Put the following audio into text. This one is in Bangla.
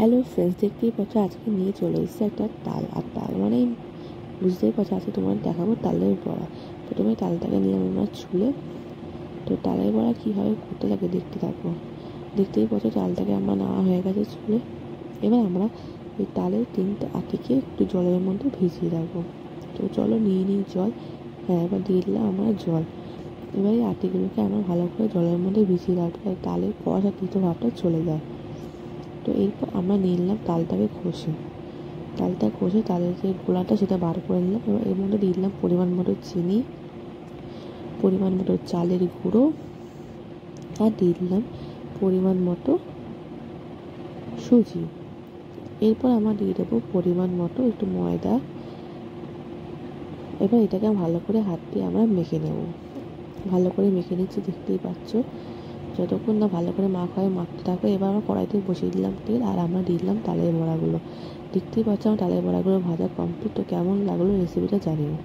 হ্যালো ফ্রেন্ডস, দেখতেই পাচ্ছ আজকে নিয়ে চলে এসেছে একটা তাল। আর তাল মানে বুঝতেই পারছো আজকে তোমার দেখাবো তালের বড়া। প্রথমে তালটাকে নিয়ে আমরা ছুলে, তো তালের বড়া কীভাবে করতে লাগে দেখতে থাকবো। দেখতেই পাচ্ছ তালটাকে আমার নেওয়া হয়ে গেছে ছুলে। এবার আমরা ওই তালের 3টে আটিকে একটু জলের মধ্যে ভিজিয়ে রাখবো। তো চলো নিয়ে নিই জল। হ্যাঁ, এবার দিয়ে দিলাম আমরা জল। এবার এই আটিগুলোকে আমরা ভালো করে জলের মধ্যে ভিজিয়ে রাখবো, তালের কষ আর তিতো ভাবটা চলে যায়। তো এরপর আমরা নিয়ে নিলাম তালটাকে ঘষে, তালের যে গোলাটা সেটা বার করে নিলাম। এবার এর মধ্যে দিয়ে দিলাম পরিমাণ মতো চিনি, পরিমাণ মতো চালের গুঁড়ো, আর দিয়ে দিলাম পরিমাণ মতো সুজি। এরপর আমরা দিয়ে দেবো পরিমাণ মতো একটু ময়দা। এবার এটাকে ভালো করে হাত দিয়ে আমরা মেখে নেব। ভালো করে মেখে নিচ্ছি, দেখতেই পাচ্ছ। যতক্ষণ না ভালো করে মাখতে থাকবে। এবার আমরা কড়াইতে বসিয়ে দিলাম তেল, আর আমরা দিয়ে দিলাম তালের বড়াগুলো। দেখতেই পাচ্ছ আমার তালের বড়াগুলো ভাজা কমপ্লিট। তো কেমন লাগলো রেসিপিটা জানিও।